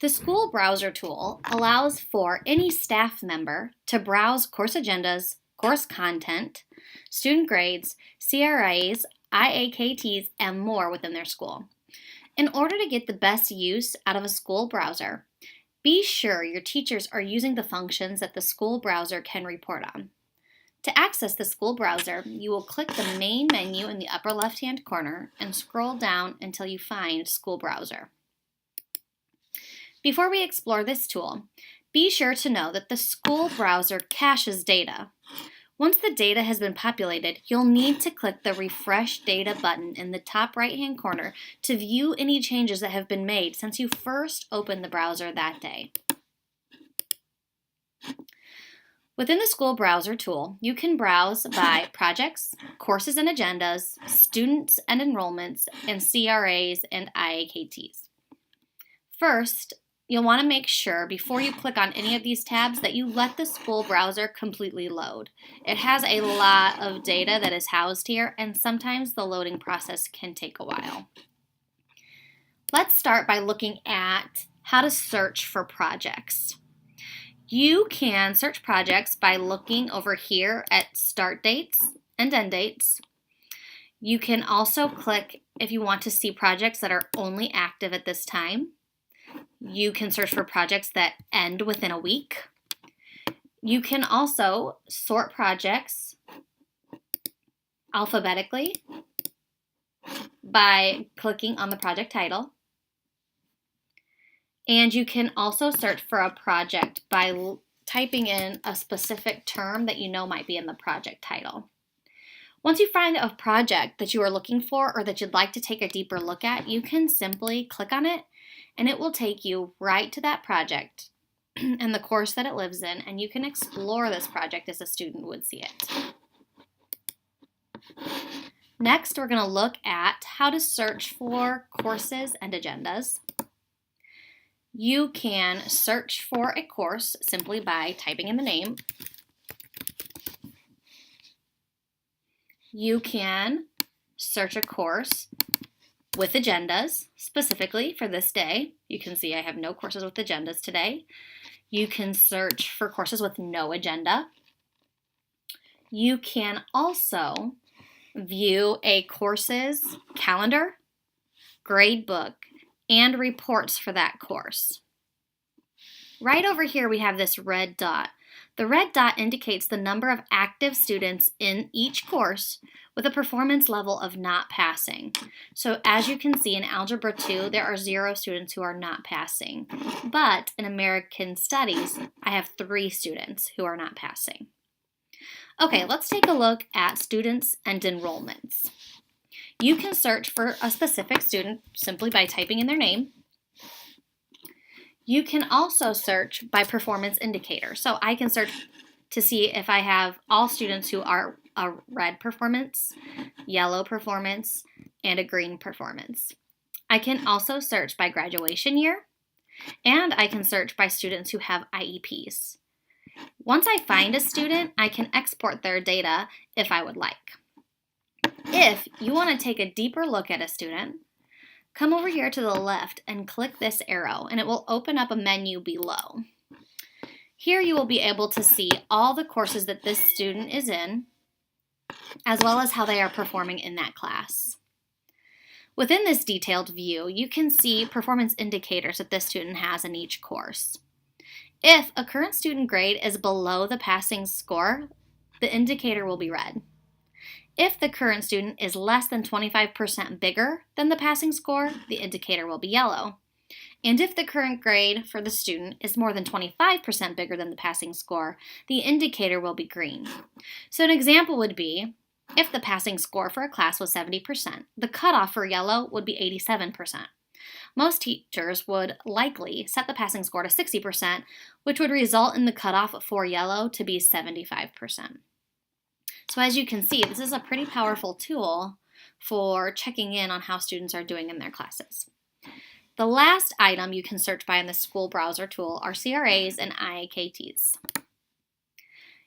The school browser tool allows for any staff member to browse course agendas, course content, student grades, CRAs, IAKTs, and more within their school. In order to get the best use out of a school browser, be sure your teachers are using the functions that the school browser can report on. To access the school browser, you will click the main menu in the upper left-hand corner and scroll down until you find School Browser. Before we explore this tool, be sure to know that the school browser caches data. Once the data has been populated, you'll need to click the Refresh Data button in the top right-hand corner to view any changes that have been made since you first opened the browser that day. Within the school browser tool, you can browse by projects, courses and agendas, students and enrollments, and CRAs and IAKTs. First, you'll want to make sure before you click on any of these tabs that you let the school browser completely load. It has a lot of data that is housed here, and sometimes the loading process can take a while. Let's start by looking at how to search for projects. You can search projects by looking over here at start dates and end dates. You can also click if you want to see projects that are only active at this time. You can search for projects that end within a week. You can also sort projects alphabetically by clicking on the project title. And you can also search for a project by typing in a specific term that you know might be in the project title. Once you find a project that you are looking for or that you'd like to take a deeper look at, you can simply click on it and it will take you right to that project and the course that it lives in, and you can explore this project as a student would see it. Next, we're going to look at how to search for courses and agendas. You can search for a course simply by typing in the name. You can search a course with agendas, specifically for this day. You can see I have no courses with agendas today. You can search for courses with no agenda. You can also view a course's calendar, gradebook, and reports for that course. Right over here we have this red dot. The red dot indicates the number of active students in each course with a performance level of not passing. So as you can see in Algebra 2, there are 0 students who are not passing. But in American Studies, I have 3 students who are not passing. Okay, let's take a look at students and enrollments. You can search for a specific student simply by typing in their name. You can also search by performance indicator. So I can search to see if I have all students who are a red performance, yellow performance, and a green performance. I can also search by graduation year, and I can search by students who have IEPs. Once I find a student, I can export their data if I would like. If you want to take a deeper look at a student, come over here to the left and click this arrow, and it will open up a menu below. Here you will be able to see all the courses that this student is in, as well as how they are performing in that class. Within this detailed view, you can see performance indicators that this student has in each course. If a current student grade is below the passing score, the indicator will be red. If the current student is less than 25% bigger than the passing score, the indicator will be yellow. And if the current grade for the student is more than 25% bigger than the passing score, the indicator will be green. So an example would be, if the passing score for a class was 70%, the cutoff for yellow would be 87%. Most teachers would likely set the passing score to 60%, which would result in the cutoff for yellow to be 75%. So as you can see, this is a pretty powerful tool for checking in on how students are doing in their classes. The last item you can search by in the school browser tool are CRAs and IAKTs.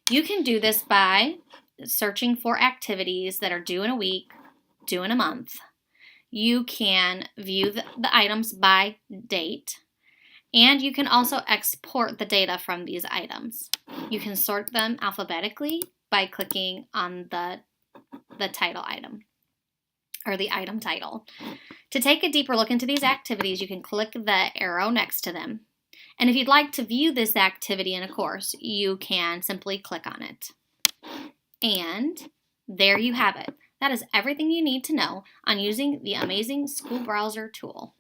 You can do this by searching for activities that are due in a week, due in a month. You can view the items by date, And you can also export the data from these items. You can sort them alphabetically by clicking on the title item, or the item title. To take a deeper look into these activities, you can click the arrow next to them. And if you'd like to view this activity in a course, you can simply click on it. And there you have it. That is everything you need to know on using the amazing School Browser tool.